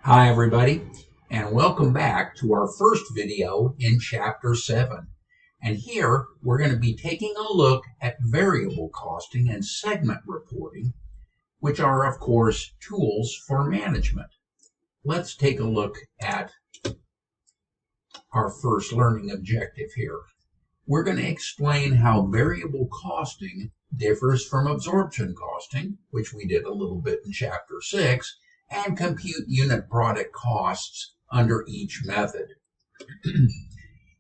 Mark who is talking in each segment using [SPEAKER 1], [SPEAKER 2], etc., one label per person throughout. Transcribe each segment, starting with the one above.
[SPEAKER 1] Hi everybody, and welcome back to our first video in Chapter 7. And here we're going to be taking a look at variable costing and segment reporting, which are of course tools for management. Let's take a look at our first learning objective here. We're going to explain how variable costing differs from absorption costing, which we did a little bit in Chapter 6, and compute unit product costs under each method.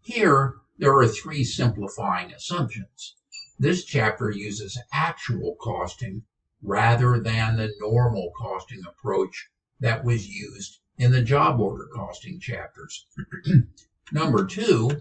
[SPEAKER 1] Here, there are three simplifying assumptions. This chapter uses actual costing rather than the normal costing approach that was used in the job order costing chapters. Number two,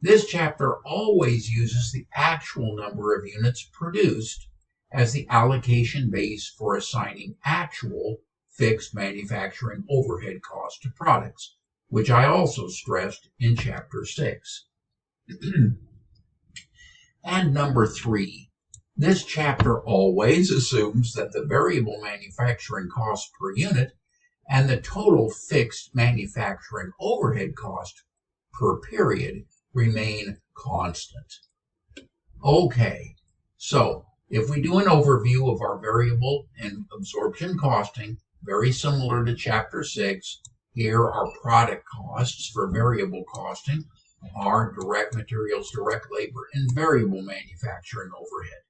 [SPEAKER 1] this chapter always uses the actual number of units produced as the allocation base for assigning actual fixed manufacturing overhead costs to products, which I also stressed in Chapter 6. And number three, this chapter always assumes that the variable manufacturing cost per unit and the total fixed manufacturing overhead cost per period remain constant. Okay, so if we do an overview of our variable and absorption costing, very similar to Chapter 6, here are product costs for variable costing, are direct materials, direct labor, and variable manufacturing overhead.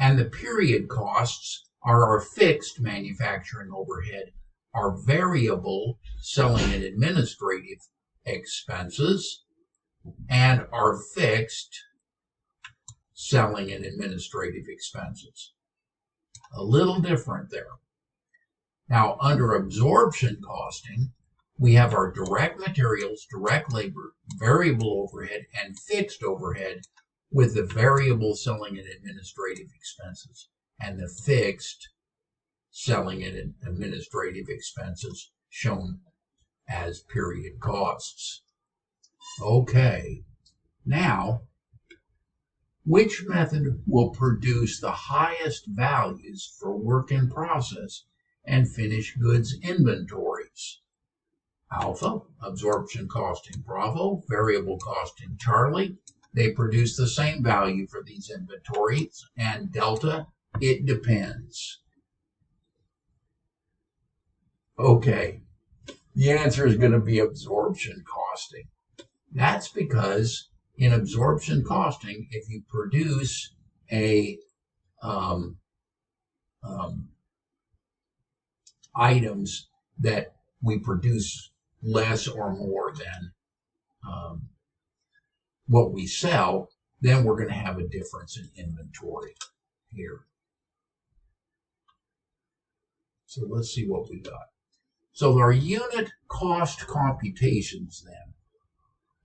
[SPEAKER 1] And the period costs are our fixed manufacturing overhead, our variable selling and administrative expenses, and our fixed selling and administrative expenses. A little different there. Now, under absorption costing, we have our direct materials, direct labor, variable overhead, and fixed overhead with the variable selling and administrative expenses and the fixed selling and administrative expenses shown as period costs. Okay, now, which method will produce the highest values for work in process and finished goods inventories? Alpha, absorption costing Bravo, variable costing Charlie. They produce the same value for these inventories. And Delta, it depends. Okay, the answer is going to be absorption costing. That's because in absorption costing, if you produce a items that we produce less or more than what we sell, then we're going to have a difference in inventory here. So let's see what we got. So our unit cost computations then.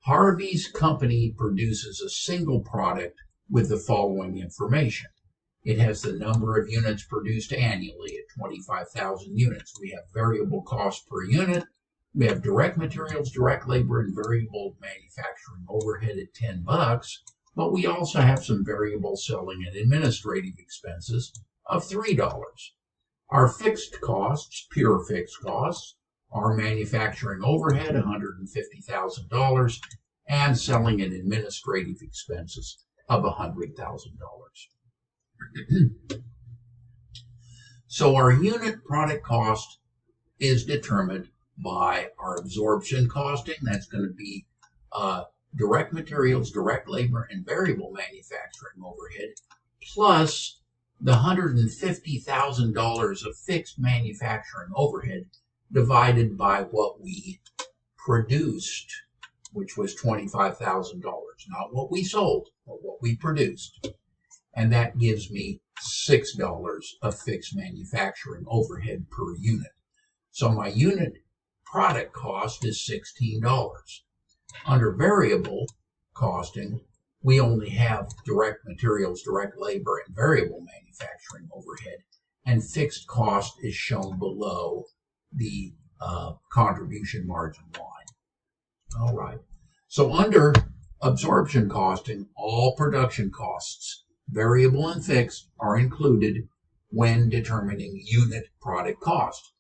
[SPEAKER 1] Harvey's company produces a single product with the following information. It has the number of units produced annually at 25,000 units. We have variable cost per unit. We have direct materials, direct labor, and variable manufacturing overhead at $10, but we also have some variable selling and administrative expenses of $3. Our fixed costs, pure fixed costs, are manufacturing overhead, $150,000, and selling and administrative expenses of $100,000. So our unit product cost is determined by our absorption costing. That's going to be direct materials, direct labor, and variable manufacturing overhead, plus the $150,000 of fixed manufacturing overhead divided by what we produced, which was $25,000. Not what we sold, but what we produced. And that gives me $6 of fixed manufacturing overhead per unit. So my unit product cost is $16. Under variable costing, we only have direct materials, direct labor, and variable manufacturing overhead, and fixed cost is shown below the contribution margin line. All right. So under absorption costing, all production costs, variable and fixed, are included when determining unit product cost.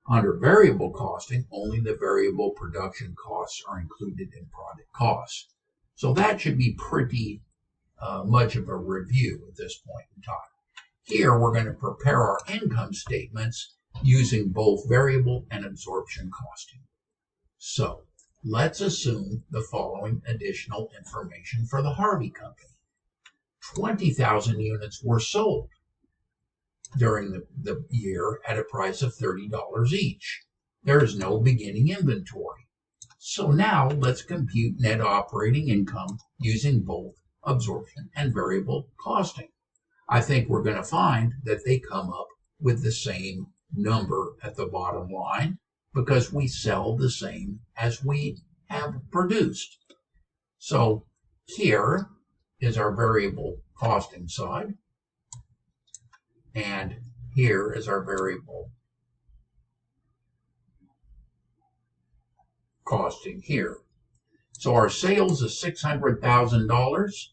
[SPEAKER 1] Under variable costing, only the variable production costs are included in product costs. So that should be pretty much of a review at this point in time. Here, we're going to prepare our income statements using both variable and absorption costing. So, let's assume the following additional information for the Harvey Company. 20,000 units were sold during the year at a price of $30 each. There is no beginning inventory. So now let's compute net operating income using both absorption and variable costing. I think we're going to find that they come up with the same number at the bottom line because we sell the same as we have produced. So here is our variable costing side, and here is our variable costing here. So our sales is $600,000.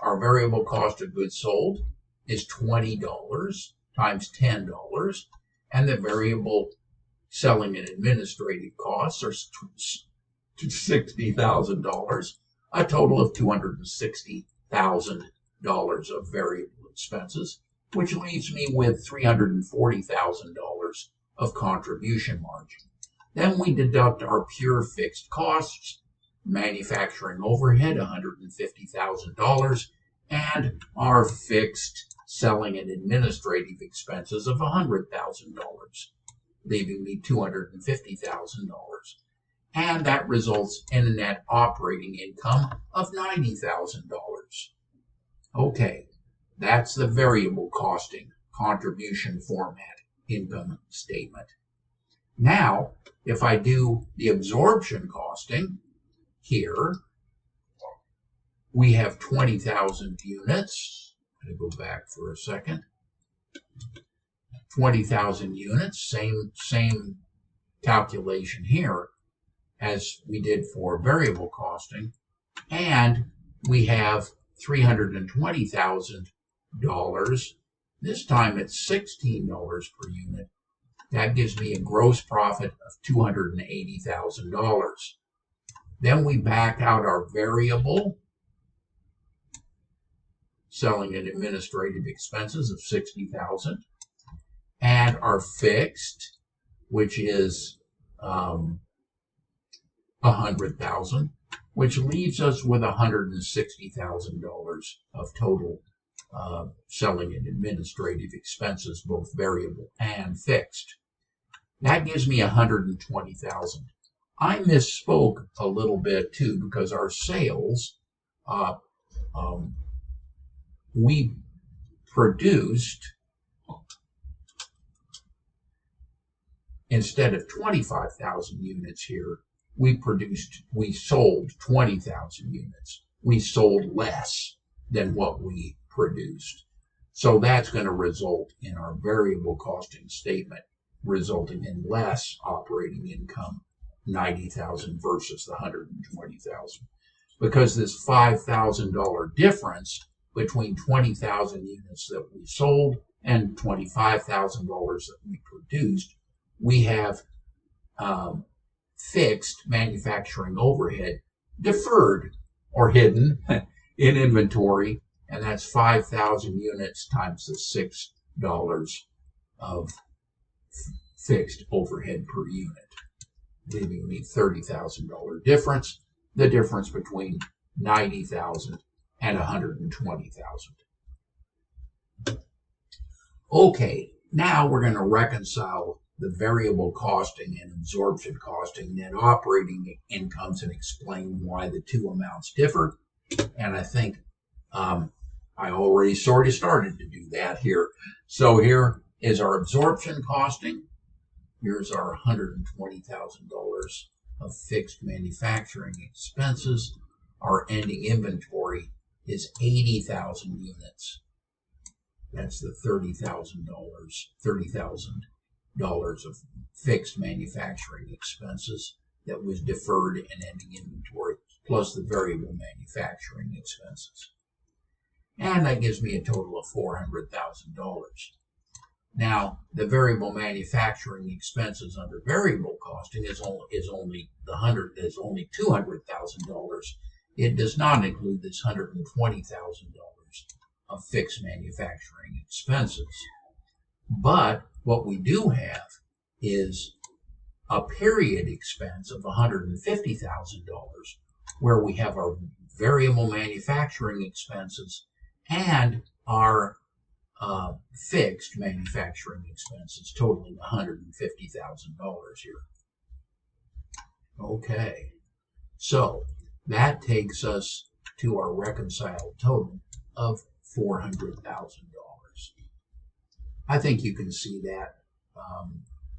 [SPEAKER 1] Our variable cost of goods sold is $20 times $10, and the variable selling and administrative costs are $60,000, a total of $260,000 of variable expenses, which leaves me with $340,000 of contribution margin. Then we deduct our pure fixed costs, manufacturing overhead, $150,000, and our fixed selling and administrative expenses of $100,000, leaving me $250,000. And that results in a net operating income of $90,000. Okay, that's the variable costing contribution format income statement. Now, if I do the absorption costing, here we have 20,000 units. I'm going to go back for a second. 20,000 units, same calculation here as we did for variable costing. And we have $320,000. This time it's $16 per unit. That gives me a gross profit of $280,000. Then we back out our variable selling and administrative expenses of $60,000, and our fixed, which is $100,000, which leaves us with $160,000 of total selling and administrative expenses, both variable and fixed. That gives me $120,000. I misspoke a little bit too, because our sales, we produced, instead of 25,000 units here, we sold 20,000 units. We sold less than what we produced. So that's going to result in our variable costing statement resulting in less operating income, 90,000 versus the 120,000. Because this $5,000 difference between 20,000 units that we sold and $25,000 that we produced, we have fixed manufacturing overhead deferred or hidden in inventory, and that's 5,000 units times the $6 of fixed overhead per unit, leaving me $30,000 difference, the difference between 90,000 and 120,000. Okay, now we're going to reconcile the variable costing and absorption costing, net operating incomes, and explain why the two amounts differ. And I think I already sort of started to do that here. So here is our absorption costing. Here's our $120,000 of fixed manufacturing expenses. Our ending inventory is 80,000 units. That's the $30,000 of fixed manufacturing expenses that was deferred in ending inventory, plus the variable manufacturing expenses. And that gives me a total of $400,000. Now, the variable manufacturing expenses under variable costing is only $200,000. It does not include this $120,000 of fixed manufacturing expenses. But what we do have is a period expense of $150,000, where we have our variable manufacturing expenses and our fixed manufacturing expenses totaling $150,000 here. Okay, so that takes us to our reconciled total of $400,000. I think you can see that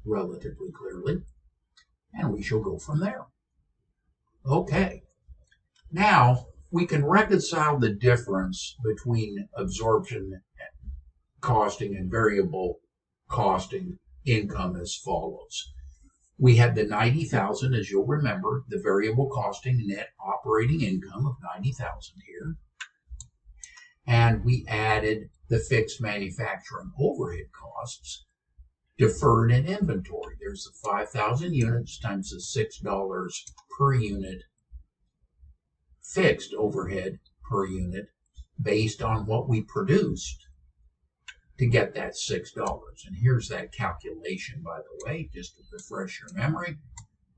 [SPEAKER 1] relatively clearly, and we shall go from there. Okay, now we can reconcile the difference between absorption costing and variable costing income as follows. We had the $90,000, as you'll remember, the variable costing net operating income of $90,000 here. And we added the fixed manufacturing overhead costs, deferred in inventory. There's the 5,000 units times the $6 per unit fixed overhead per unit based on what we produced to get that $6. And here's that calculation, by the way, just to refresh your memory.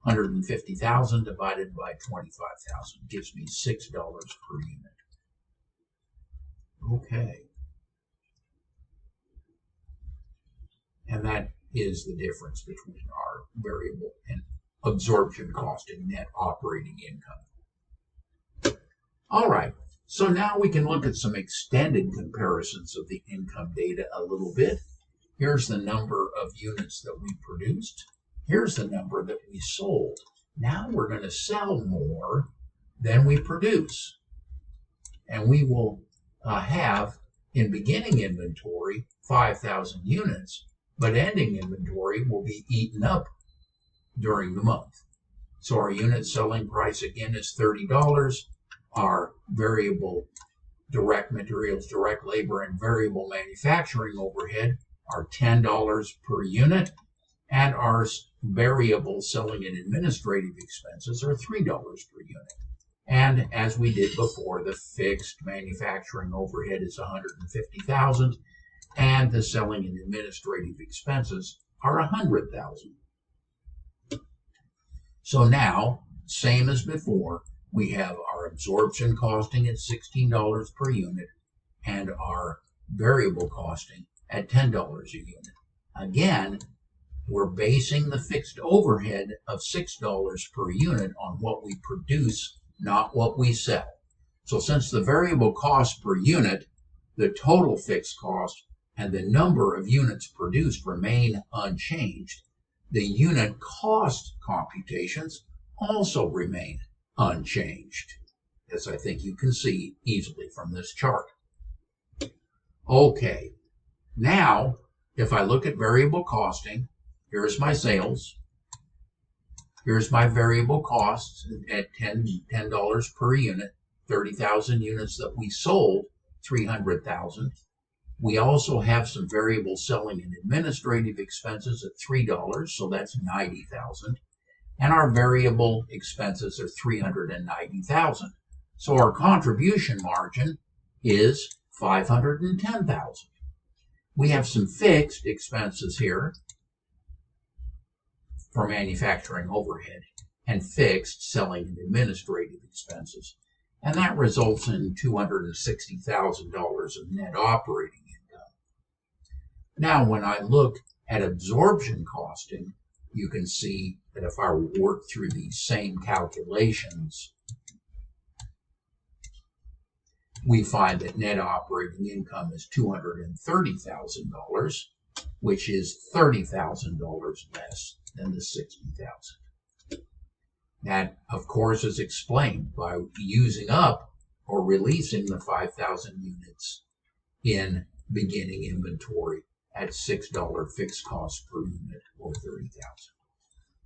[SPEAKER 1] 150,000 divided by 25,000 gives me $6 per unit. Okay. And that is the difference between our variable and absorption costing net operating income. All right. So now we can look at some extended comparisons of the income data a little bit. Here's the number of units that we produced. Here's the number that we sold. Now we're going to sell more than we produce. And we will have in beginning inventory 5,000 units, but ending inventory will be eaten up during the month. So our unit selling price again is $30. Our variable direct materials, direct labor, and variable manufacturing overhead are $10 per unit, and our variable selling and administrative expenses are $3 per unit. And as we did before, the fixed manufacturing overhead is $150,000, and the selling and administrative expenses are $100,000. So now, same as before, we have our absorption costing at $16 per unit and our variable costing at $10 a unit. Again, we're basing the fixed overhead of $6 per unit on what we produce, not what we sell. So since the variable cost per unit, the total fixed cost, and the number of units produced remain unchanged, the unit cost computations also remain unchanged, as I think you can see easily from this chart. Okay, now if I look at variable costing, here's my sales, here's my variable costs at $10 per unit, 30,000 units that we sold, 300,000. We also have some variable selling and administrative expenses at $3, so that's 90,000. And our variable expenses are 390,000. So our contribution margin is 510,000. We have some fixed expenses here for manufacturing overhead and fixed selling and administrative expenses. And that results in $260,000 of net operating income. Now, when I look at absorption costing, you can see that if I work through these same calculations, we find that net operating income is $230,000, which is $30,000 less than the $60,000. That, of course, is explained by using up or releasing the 5,000 units in beginning inventory at $6 fixed cost per unit, or $30,000.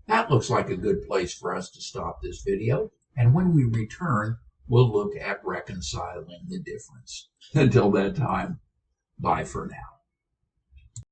[SPEAKER 1] That looks like a good place for us to stop this video, and when we return, we'll look at reconciling the difference. Until that time, bye for now.